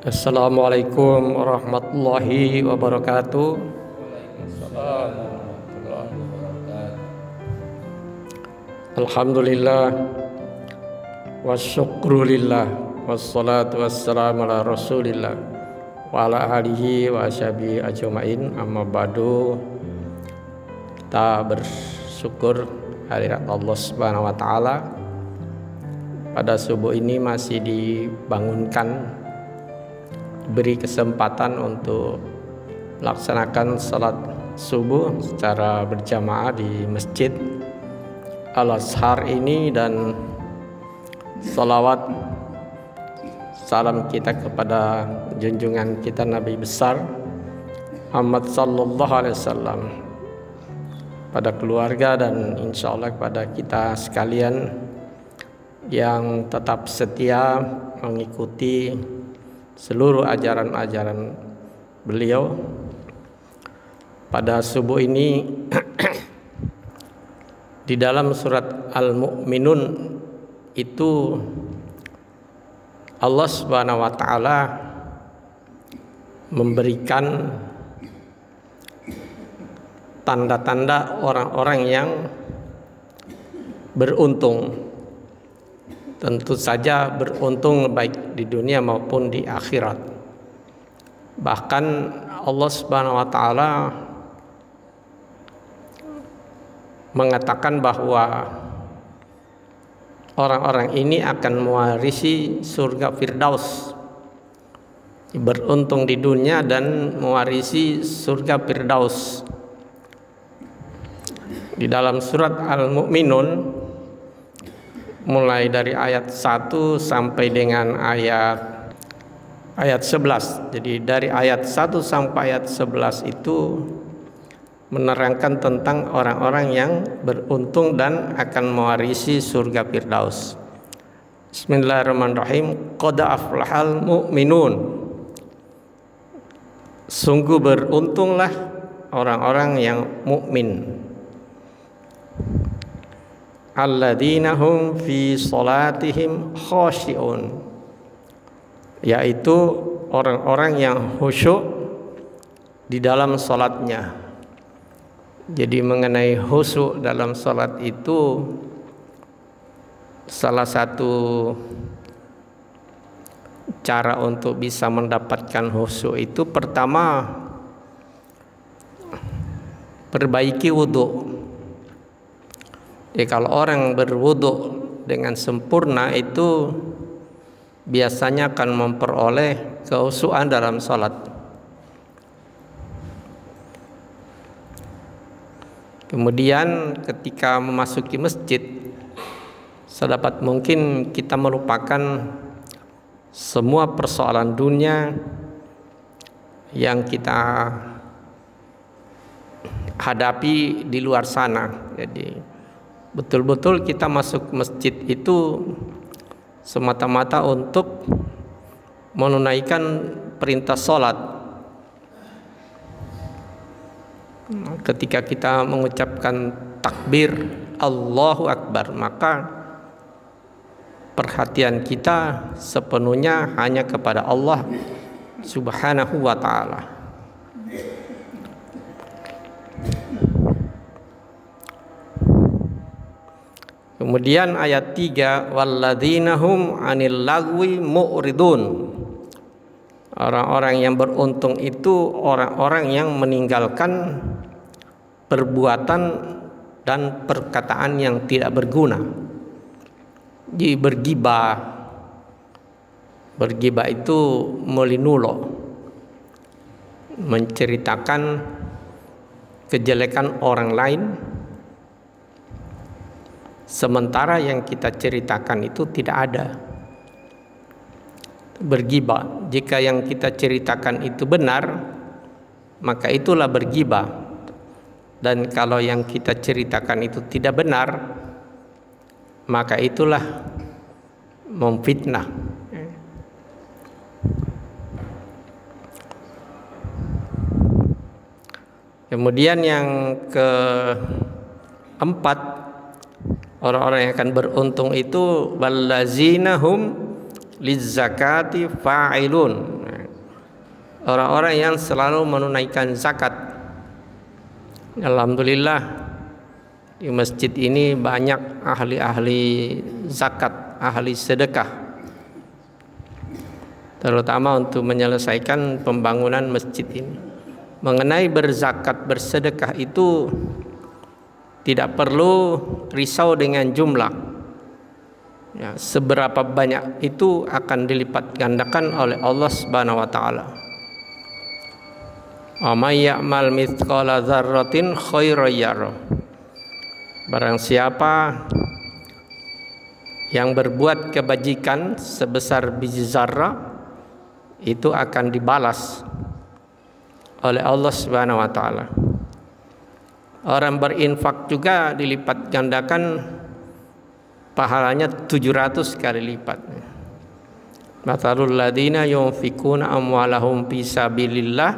Assalamualaikum warahmatullahi wabarakatuh. Waalaikumsalam warahmatullahi wabarakatuh. Alhamdulillah wasyukrulillah wassalatu wassalamu ala rasulillah wa ala alihi wa ashabihi ajmain. Amma ba'du. Kita bersyukur hadirat Allah Subhanahu wa taala, pada subuh ini masih dibangunkan, beri kesempatan untuk melaksanakan salat subuh secara berjamaah di Masjid Al-Azhar ini, dan salawat salam kita kepada junjungan kita Nabi besar Muhammad sallallahu alaihi wasallam, pada keluarga dan insya Allah kepada kita sekalian yang tetap setia mengikuti seluruh ajaran-ajaran beliau. Pada subuh ini di dalam surat Al-Mu'minun itu Allah Subhanahu wa taala memberikan tanda-tanda orang-orang yang beruntung. Tentu saja beruntung baik di dunia maupun di akhirat. Bahkan Allah Subhanahu wa taala mengatakan bahwa orang-orang ini akan mewarisi surga Firdaus. Beruntung di dunia dan mewarisi surga Firdaus. Di dalam surat Al-Mu'minun mulai dari ayat 1 sampai dengan ayat 11. Jadi dari ayat 1 sampai ayat 11 itu menerangkan tentang orang-orang yang beruntung dan akan mewarisi surga Firdaus. Bismillahirrahmanirrahim. Qad aflahal mu'minun. Sungguh beruntunglah orang-orang yang mukmin. Alladzina hum fi salatihim khashi'un, yaitu orang-orang yang khusyuk di dalam salatnya. Jadi mengenai khusyuk dalam salat itu, salah satu cara untuk bisa mendapatkan khusyuk itu pertama perbaiki wudu. Jadi kalau orang berwudu dengan sempurna itu biasanya akan memperoleh kekhusyuan dalam salat. Kemudian ketika memasuki masjid, sedapat mungkin kita melupakan semua persoalan dunia yang kita hadapi di luar sana. Jadi betul-betul kita masuk masjid itu semata-mata untuk menunaikan perintah sholat. Ketika kita mengucapkan takbir Allahu Akbar, maka perhatian kita sepenuhnya hanya kepada Allah Subhanahu wa ta'ala. Kemudian ayat 3, walladzina hum 'anil lagwi mu'ridun. Orang-orang yang beruntung itu orang-orang yang meninggalkan perbuatan dan perkataan yang tidak berguna. Jadi bergibah. Bergibah itu melinulo, menceritakan kejelekan orang lain, sementara yang kita ceritakan itu tidak ada. Bergibah, jika yang kita ceritakan itu benar, maka itulah bergibah. Dan kalau yang kita ceritakan itu tidak benar, maka itulah memfitnah. Kemudian yang keempat, orang-orang yang akan beruntung itu wallazina hum lizzakati fa'ilun. orang-orang yang selalu menunaikan zakat. Alhamdulillah di masjid ini banyak ahli-ahli zakat, ahli sedekah, terutama untuk menyelesaikan pembangunan masjid ini. Mengenai berzakat, bersedekah itu tidak perlu risau dengan jumlah. Ya, seberapa banyak itu akan dilipat gandakan oleh Allah Subhanahu wa taala. Wa may ya'mal mithqala dzarratin khairan yarah. Barang siapa yang berbuat kebajikan sebesar biji zarrah, itu akan dibalas oleh Allah Subhanahu wa taala. Orang berinfak juga dilipat gandakan pahalanya 700 kali lipat. Mathalul ladina yunfikuna amwalahum fi sabilillah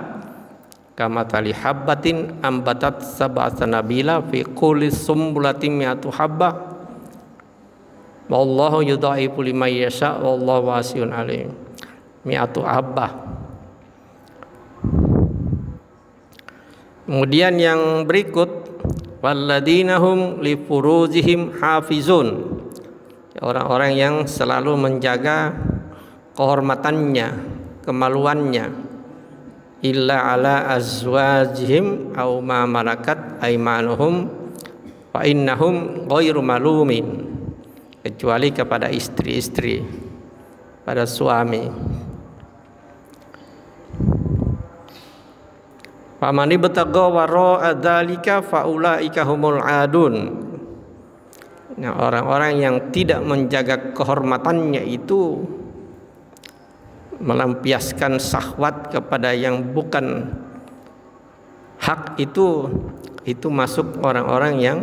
kamathali habbatin ambatat sab'a sanabila fi kulli sumbulatin mi'atu habbah wallahu yudha'ifu liman yasha wallahu wasi'un alim. Mi'atu habbah. Kemudian yang berikut, walladzina hum li furuzihim hafizun. Orang-orang yang selalu menjaga kehormatannya, kemaluannya. Illa ala azwajihim aw ma malakat aymanuhum fa innahum ghairu malumin. Kecuali kepada istri-istri, pada suami. Famani betagha wara dzalika faulaika humul adun. Nah, orang-orang yang tidak menjaga kehormatannya itu melampiaskan syahwat kepada yang bukan hak, itu masuk orang-orang yang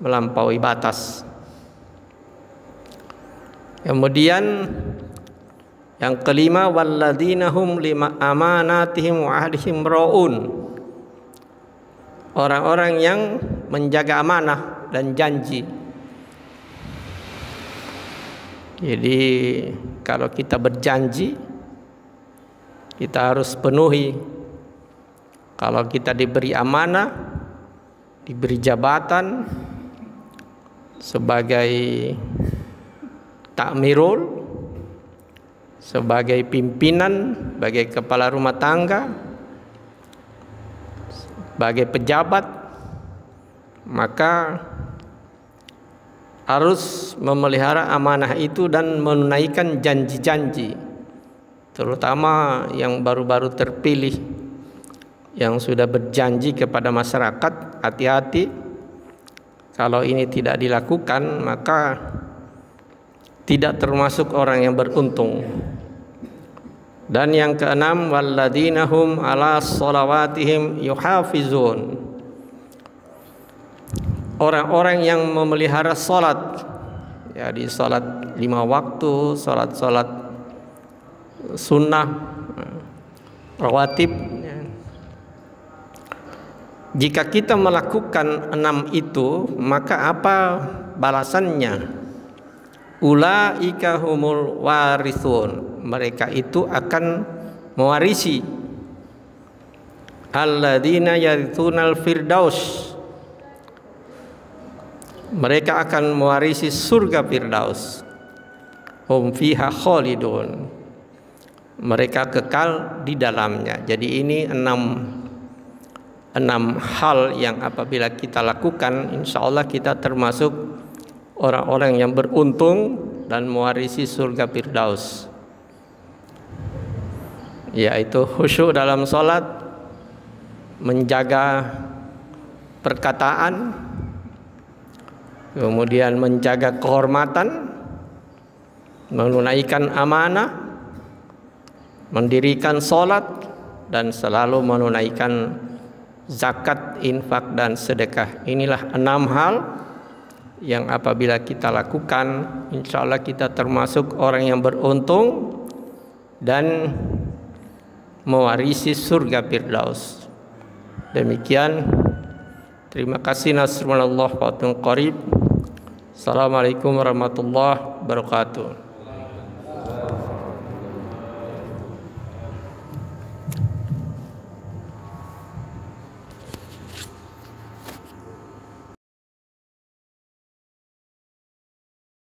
melampaui batas. Kemudian yang kelima, walladzina hum lima amanatihim wa ahdihim raun. Orang-orang yang menjaga amanah dan janji. Jadi kalau kita berjanji, kita harus penuhi. Kalau kita diberi amanah, diberi jabatan sebagai takmirul, sebagai pimpinan, sebagai kepala rumah tangga, sebagai pejabat, maka harus memelihara amanah itu dan menunaikan janji-janji, terutama yang baru-baru terpilih, yang sudah berjanji kepada masyarakat. Hati-hati, kalau ini tidak dilakukan maka tidak termasuk orang yang beruntung. Dan yang keenam, walladzina hum ala sholawatihim yuhafizun. Orang-orang yang memelihara salat, ya, di salat 5 waktu, salat-salat sunnah, rawatib. Jika kita melakukan 6 itu, maka apa balasannya? Ulaika humul warithun. Mereka itu akan mewarisi. Alladzina yarithunal firdaus. Mereka akan mewarisi surga Firdaus. Hum fiha khalidun. Mereka kekal di dalamnya. Jadi ini enam hal yang apabila kita lakukan, insya Allah kita termasuk orang-orang yang beruntung dan mewarisi surga Firdaus. Yaitu khusyuk dalam sholat, menjaga perkataan, kemudian menjaga kehormatan, menunaikan amanah, mendirikan sholat, dan selalu menunaikan zakat, infak, dan sedekah. Inilah 6 hal yang apabila kita lakukan, insya Allah kita termasuk orang yang beruntung dan mewarisi surga Firdaus. Demikian. Terima kasih. Nasrullah wa qarib. Assalamualaikum warahmatullahi wabarakatuh.